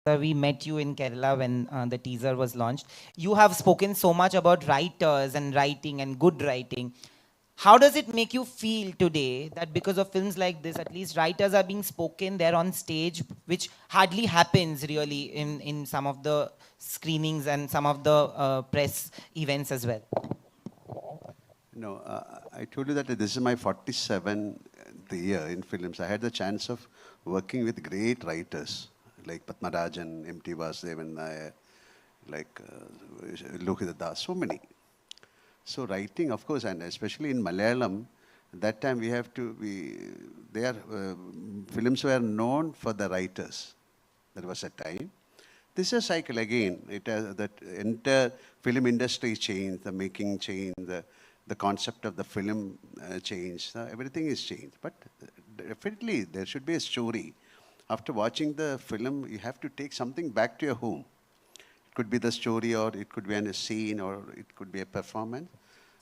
We met you in Kerala when the teaser was launched. You have spoken so much about writers and writing and good writing. How does it make you feel today that because of films like this, at least writers are being spoken there on stage, which hardly happens really in some of the screenings and some of the press events as well? No, I told you that this is my 47th year in films. I had the chance of working with great writers like Padmarajan, M.T. Vasudevan Nair, like Lohita Das, so many. So writing, of course, and especially in Malayalam, that time we have to, their films were known for the writers. There was a time. This is a cycle again. It has that entire film industry changed, the making changed, the concept of the film changed. Everything is changed. But definitely there should be a story. After watching the film, you have to take something back to your home. It could be the story, or it could be a scene, or it could be a performance.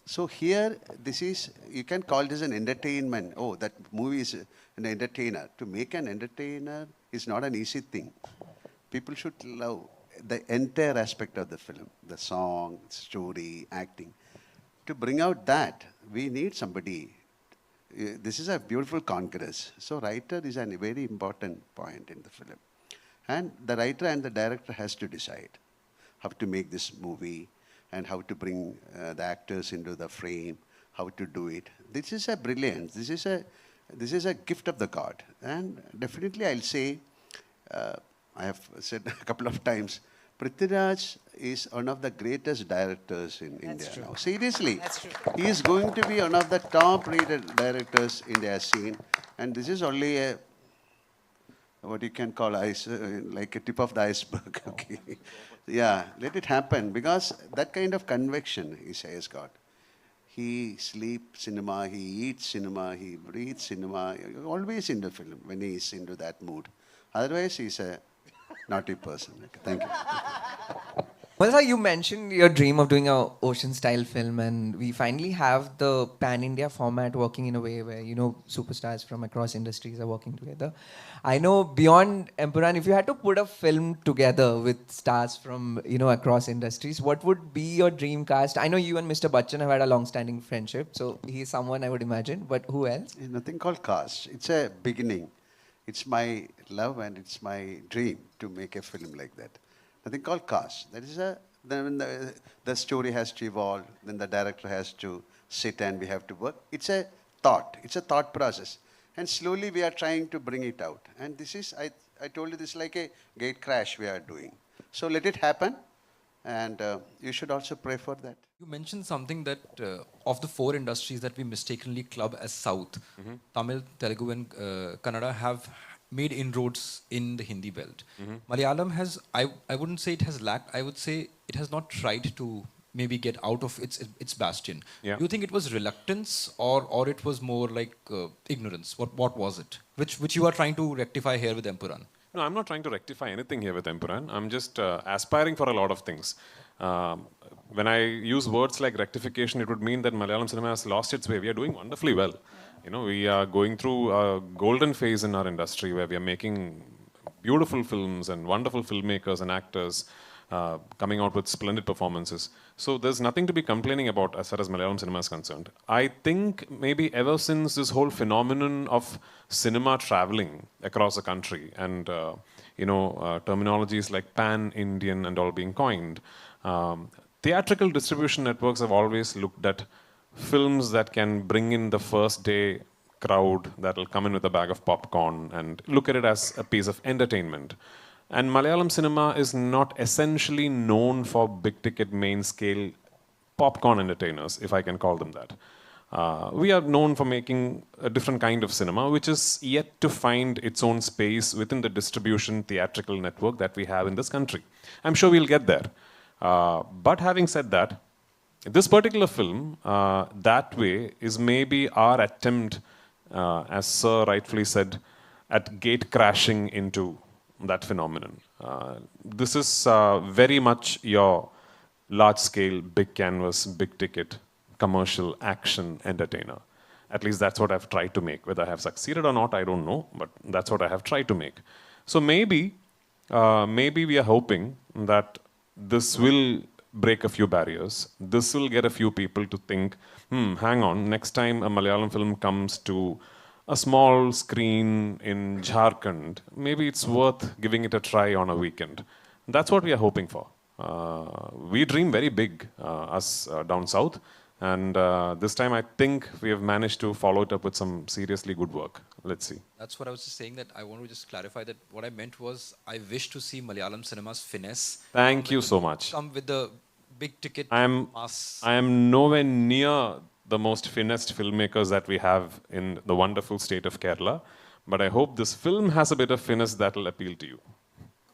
So here, this is, you can call this an entertainment. Oh, that movie is an entertainer. To make an entertainer is not an easy thing. People should love the entire aspect of the film, the song, story, acting. To bring out that, we need somebody. This is a beautiful congress. So writer is a very important point in the film. And the writer and the director has to decide how to make this movie and how to bring the actors into the frame, how to do it. This is a brilliance. This is a gift of the God. And definitely I'll say, I have said a couple of times, Prithviraj is one of the greatest directors in India now. Seriously, That's true. he is going to be one of the top-rated directors India has seen, and this is only a what you can call like a tip of the iceberg. Okay, yeah, let it happen because that kind of conviction he has got. He sleeps cinema, he eats cinema, he breathes cinema, always in the film when he is into that mood. Otherwise, he's a naughty person. Okay, thank you. Malsa, you mentioned your dream of doing a ocean style film, and we finally have the pan India format working in a way where superstars from across industries are working together. I know beyond Empuraan, if you had to put a film together with stars from across industries, what would be your dream cast? I know you and Mr. Bachchan have had a long-standing friendship, so he's someone I would imagine. But who else? There's nothing called cast. It's a beginning. It's my love and it's my dream to make a film like that. Nothing called cast. That is then the story has to evolve, then the director has to sit and we have to work. It's a thought. It's a thought process. And slowly we are trying to bring it out. And this is, I told you, this is like a gate crash we are doing. So let it happen. And you should also pray for that. You mentioned something that of the four industries that we mistakenly club as South, Tamil, Telugu, and Kannada have made inroads in the Hindi belt. Malayalam has, I wouldn't say it has lacked, I would say it has not tried to maybe get out of its bastion. Yeah. Do you think it was reluctance or it was more like ignorance? What was it? Which you are trying to rectify here with Empuraan? No, I'm not trying to rectify anything here with Empuraan. I'm just aspiring for a lot of things. When I use words like rectification, it would mean that Malayalam cinema has lost its way. We are doing wonderfully well. We are going through a golden phase in our industry where we are making beautiful films and wonderful filmmakers and actors coming out with splendid performances. So there's nothing to be complaining about as far as Malayalam cinema is concerned. I think maybe ever since this whole phenomenon of cinema traveling across the country and terminologies like pan-Indian and all being coined, theatrical distribution networks have always looked at films that can bring in the first day crowd that will come in with a bag of popcorn and look at it as a piece of entertainment. And Malayalam cinema is not essentially known for big ticket main scale popcorn entertainers, if I can call them that. We are known for making a different kind of cinema, which is yet to find its own space within the distribution theatrical network that we have in this country. I'm sure we'll get there. But having said that, this particular film, that way, is maybe our attempt, as Sir rightfully said, at gate crashing into that phenomenon. This is very much your large-scale, big canvas, big ticket, commercial action entertainer. At least that's what I've tried to make. Whether I have succeeded or not, I don't know, but that's what I have tried to make. So maybe maybe we are hoping that this will break a few barriers. This will get a few people to think, hang on, next time a Malayalam film comes to a small screen in Jharkhand, maybe it's worth giving it a try on a weekend. That's what we are hoping for. We dream very big, us down south. And this time I think we have managed to follow it up with some seriously good work. Let's see. That's what I was just saying, that I want to just clarify that what I meant was I wish to see Malayalam cinema's finesse. Thank you so much. Come with the big ticket I mass. am nowhere near the most finessed filmmakers that we have in the wonderful state of Kerala. But I hope this film has a bit of finesse that will appeal to you.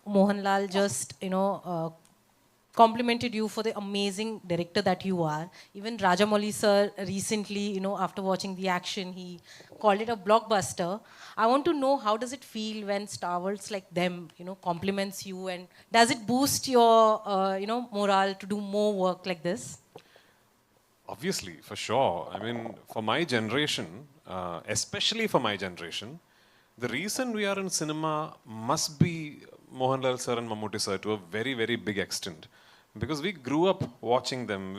Mohanlal just, complimented you for the amazing director that you are. Even Rajamouli sir recently, after watching the action, he called it a blockbuster. I want to know, how does it feel when stalwarts like them, compliments you, and does it boost your, morale to do more work like this? Obviously, for sure. I mean, for my generation, especially for my generation, the reason we are in cinema must be Mohanlal sir and Mammootty sir to a very, very big extent. Because we grew up watching them.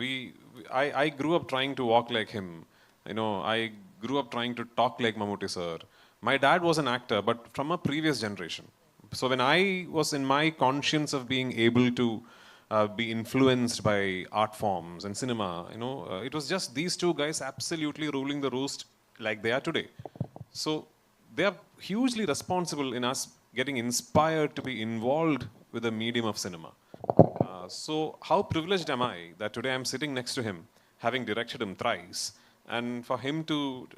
I grew up trying to walk like him. I grew up trying to talk like Mammootty sir. My dad was an actor, but from a previous generation. So when I was in my conscience of being able to be influenced by art forms and cinema, it was just these two guys absolutely ruling the roost like they are today. So they are hugely responsible in us getting inspired to be involved with the medium of cinema. So how privileged am I that today I'm sitting next to him, having directed him thrice, and for him to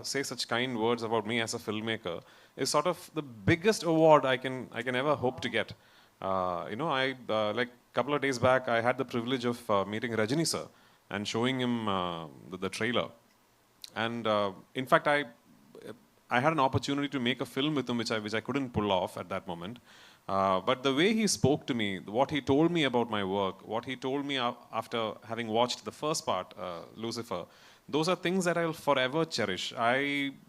say such kind words about me as a filmmaker is sort of the biggest award I can ever hope to get. Like a couple of days back, I had the privilege of meeting Rajini sir and showing him the trailer. And in fact, I had an opportunity to make a film with him, which I couldn't pull off at that moment. But the way he spoke to me, what he told me about my work, what he told me after having watched the first part, Lucifer, those are things that I'll forever cherish.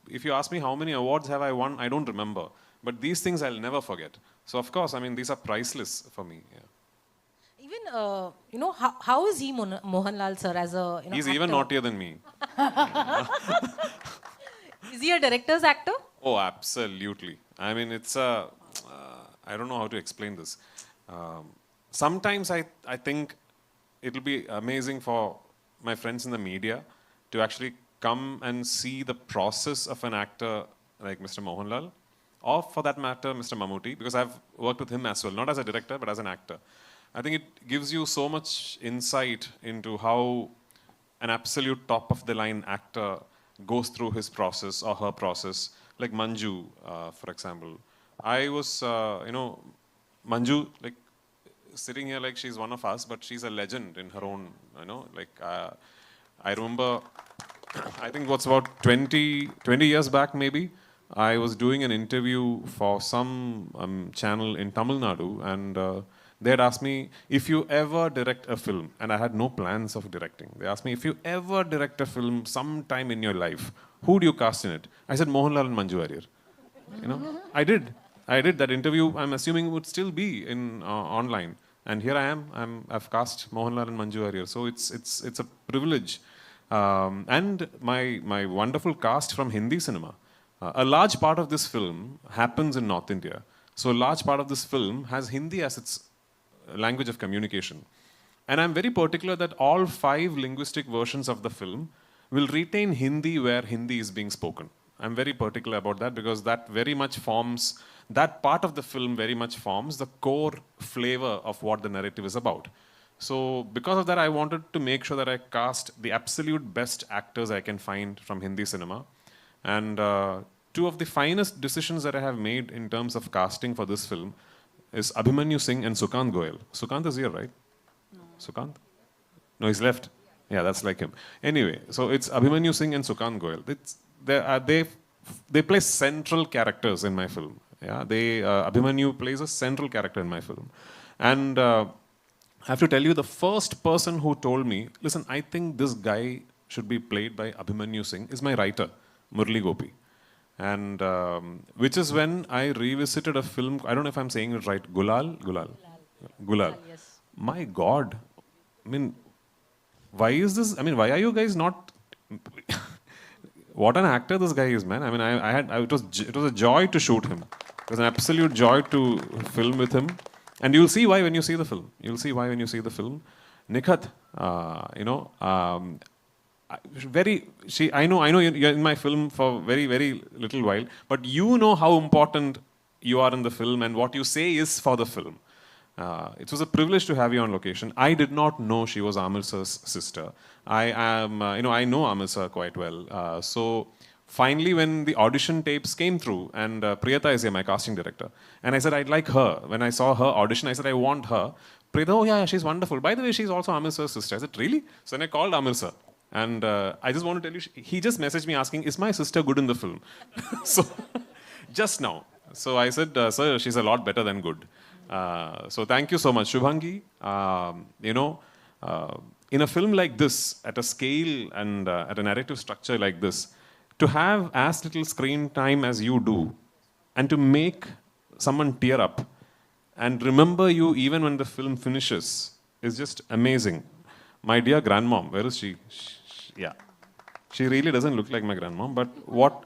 If you ask me how many awards have I won, I don't remember. But these things I'll never forget. So of course, I mean, these are priceless for me. Yeah. Even, how is he, Mohanlal sir, as a, He's actor? even naughtier than me. Is he a director's actor? Oh, absolutely. I mean, it's a... I don't know how to explain this. Sometimes I think it'll be amazing for my friends in the media to actually come and see the process of an actor like Mr. Mohanlal, or for that matter, Mr. Mammootty, because I've worked with him as well, not as a director, but as an actor. I think it gives you so much insight into how an absolute top-of-the-line actor goes through his process or her process, like Manju, for example. I was, Manju, like, sitting here like she's one of us, but she's a legend in her own, I remember, I think what's about 20 years back maybe, I was doing an interview for some channel in Tamil Nadu, and they had asked me, if you ever direct a film, and I had no plans of directing, they asked me, if you ever direct a film sometime in your life, who do you cast in it? I said, Mohanlal and Manju Warrier. I did that interview. I'm assuming would still be in online, and here I am. I've cast Mohanlal and Manju Warrier, so it's a privilege. And my wonderful cast from Hindi cinema. A large part of this film happens in North India, so a large part of this film has Hindi as its language of communication. And I'm very particular that all 5 linguistic versions of the film will retain Hindi where Hindi is being spoken. I'm very particular about that because that very much forms, that part of the film very much forms the core flavor of what the narrative is about. So because of that, I wanted to make sure that I cast the absolute best actors I can find from Hindi cinema. And 2 of the finest decisions that I have made in terms of casting for this film is Abhimanyu Singh and Sukant Goyal. Sukant is here, right? No. Sukant? No, he's left. Yeah, that's like him. Anyway, so it's Abhimanyu Singh and Sukant Goyal. They play central characters in my film. Yeah, Abhimanyu plays a central character in my film. And I have to tell you, the first person who told me, listen, I think this guy should be played by Abhimanyu Singh is my writer, Murli Gopi. And which is when I revisited a film, I don't know if I'm saying it right, Gulal. Yes. My God. I mean, why is this? I mean, why are you guys not? What an actor this guy is, man. I mean, it was a joy to shoot him. It was an absolute joy to film with him. And you'll see why when you see the film. You'll see why when you see the film. Nikhat, I know you're in my film for very, very little while, but you know how important you are in the film and what you say is for the film. It was a privilege to have you on location. I did not know she was Amir sir's sister. I know Amir sir quite well. So finally, when the audition tapes came through, and Priyata is here, my casting director, and I said I'd like her. When I saw her audition, I said I want her. Priyata, oh yeah, she's wonderful. By the way, she's also Amir sir's sister. I said really? So then I called Amir sir. And I just want to tell you, he just messaged me asking, is my sister good in the film? So, just now. So I said, sir, she's a lot better than good. So thank you so much. Shubhangi, in a film like this, at a scale and at a narrative structure like this, to have as little screen time as you do, and to make someone tear up, and remember you even when the film finishes, is just amazing. My dear grandmom, where is she? Yeah. She really doesn't look like my grandmom, but what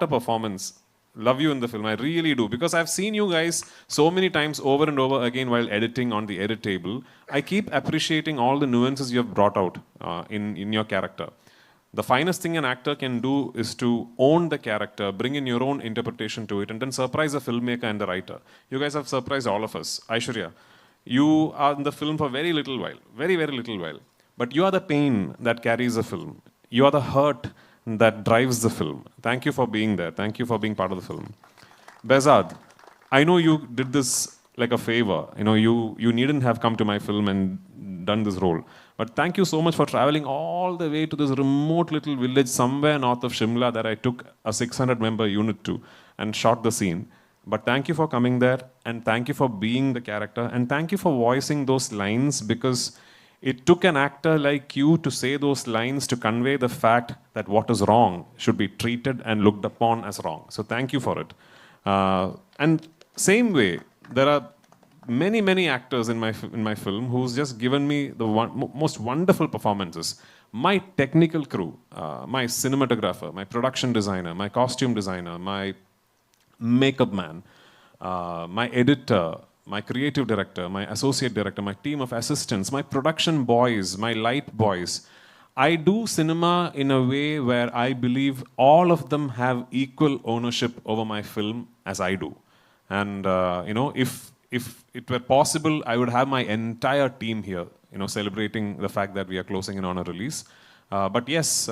a performance. Love you in the film, I really do. Because I've seen you guys so many times over and over again while editing on the edit table. I keep appreciating all the nuances you have brought out in your character. The finest thing an actor can do is to own the character, bring in your own interpretation to it, and then surprise the filmmaker and the writer. You guys have surprised all of us. Aishwarya, you are in the film for very little while, very, very little while. But you are the pain that carries the film. You are the hurt that drives the film. Thank you for being there. Thank you for being part of the film. Behzad, I know you did this like a favor. You needn't have come to my film and done this role. But thank you so much for traveling all the way to this remote little village somewhere north of Shimla that I took a 600-member unit to and shot the scene. But thank you for coming there, and thank you for being the character, and thank you for voicing those lines, because it took an actor like you to say those lines to convey the fact that what is wrong should be treated and looked upon as wrong. So thank you for it. And same way, there are many, many actors in my film who's just given me the most wonderful performances. My technical crew, my cinematographer, my production designer, my costume designer, my makeup man, my editor, my creative director, my associate director, my team of assistants, my production boys, my light boys. I do cinema in a way where I believe all of them have equal ownership over my film as I do. And if it were possible, I would have my entire team here, celebrating the fact that we are closing in on a release. But yes,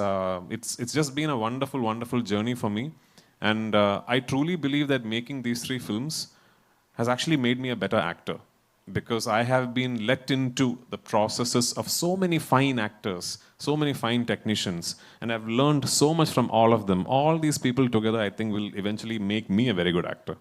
it's just been a wonderful, wonderful journey for me. And I truly believe that making these 3 films has actually made me a better actor, because I have been let into the processes of so many fine actors, so many fine technicians, and I've learned so much from all of them. All these people together, I think, will eventually make me a very good actor.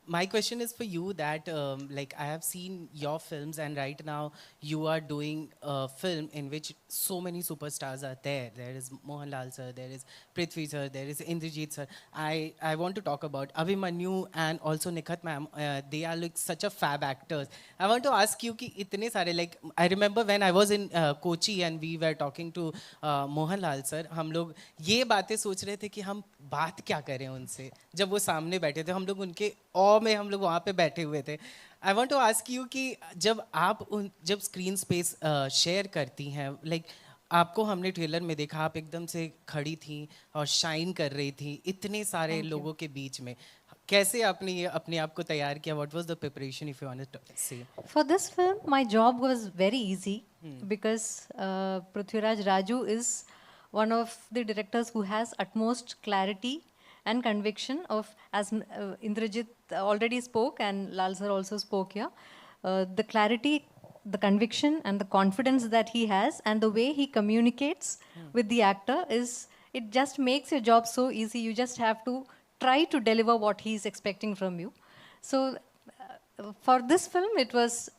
My question is for you that like I have seen your films, and right now you are doing a film in which so many superstars are there. There is Mohanlal sir, there is Prithvi sir, there is Indrajit sir. I want to talk about Abhimanyu and also Nikhat ma'am. They are like such a fab actors. I want to ask you कि इतने सारे, like I remember when I was in Kochi and we were talking to Mohanlal sir, हम लोग ये बातें सोच रहे थे कि हम बात क्या करें उनसे जब वो सामने बैठे थे. हम लोग उनके में हम लोग वहाँ पे बैठे हुए थे. I want to ask you कि जब स्क्रीन स्पेस शेयर करती हैं, लाइक आपको हमने ट्रेलर में देखा, आप एकदम से खड़ी थी और शाइन कर रही थी इतने सारे लोगों के बीच में. कैसे आपने ये अपने आप को तैयार किया? What was the preparation, if you want to say? For this film, my job was very easy because Prithviraj Raju is one of the directors who has utmost clarity and conviction of, as Indrajit already spoke and Lal sir also spoke here, the clarity, the conviction and the confidence that he has and the way he communicates with the actor it just makes your job so easy. You just have to try to deliver what he is expecting from you. So for this film, it was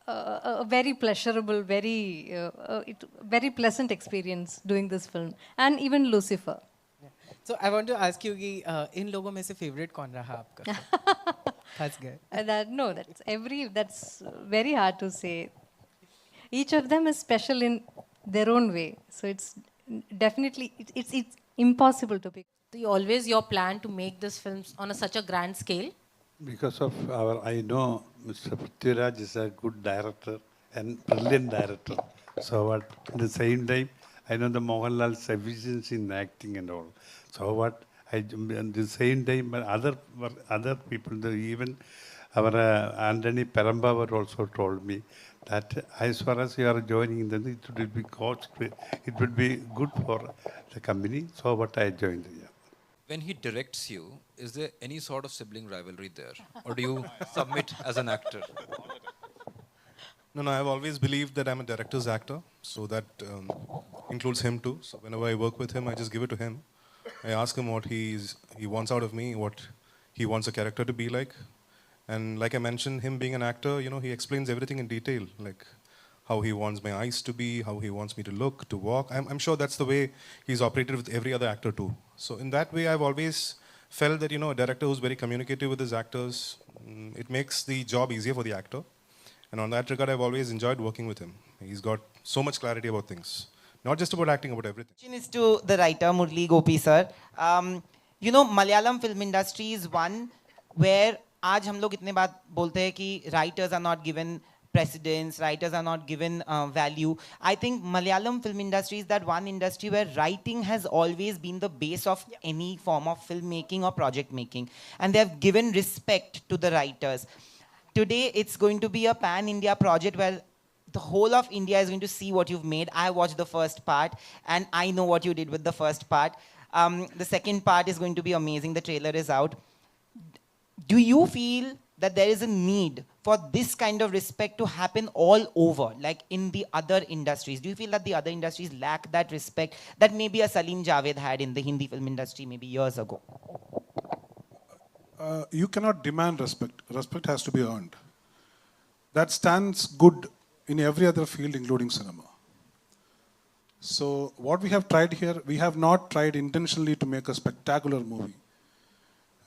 a very pleasurable, very pleasant experience doing this film, and even Lucifer. So I want to ask you कि इन लोगों में से favorite कौन रहा आपका? फंस गए. No, that's very hard to say. Each of them is special in their own way. So it's definitely, it's impossible to pick. So always your plan to make this films on such a grand scale? Because of I know Mr. Prithviraj is a good director and brilliant director. So what, at the same time, I know the Mohanlal's efficiency in acting and all. So what, at the same time, but other people, even our Anthony Perambawar also told me that as far as you are joining, then it would be it would be good for the company. So what I joined here. When he directs you, is there any sort of sibling rivalry there? Or do you submit as an actor? No, I've always believed that I'm a director's actor, so that includes him too. So whenever I work with him, I just give it to him. I ask him what he wants out of me, what he wants a character to be like. And like I mentioned, him being an actor, he explains everything in detail, like how he wants my eyes to be, how he wants me to look, to walk. I'm sure that's the way he's operated with every other actor too. So in that way, I've always felt that, a director who's very communicative with his actors, it makes the job easier for the actor. And on that regard, I've always enjoyed working with him. He's got so much clarity about things. Not just about acting, about everything. Question is to the writer, Murli Gopi sir. Malayalam film industry is one where आज हम लोग इतने बात बोलते हैं कि writers are not given precedence, writers are not given value. I think Malayalam film industry is that one industry where writing has always been the base of any form of filmmaking or project making. And they have given respect to the writers. Today, it's going to be a pan-India project where the whole of India is going to see what you've made. I watched the first part, and I know what you did with the first part. The second part is going to be amazing. The trailer is out. Do you feel that there is a need for this kind of respect to happen all over, like in the other industries? Do you feel that the other industries lack that respect that maybe a Salim Javed had in the Hindi film industry maybe years ago? You cannot demand respect. Respect has to be earned. That stands good in every other field, including cinema. So what we have tried here, we have not tried intentionally to make a spectacular movie.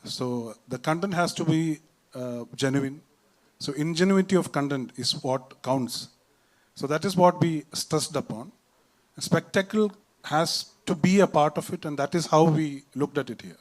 So the content has to be genuine. So ingenuity of content is what counts. So that is what we stressed upon. Spectacle has to be a part of it, and that is how we looked at it here.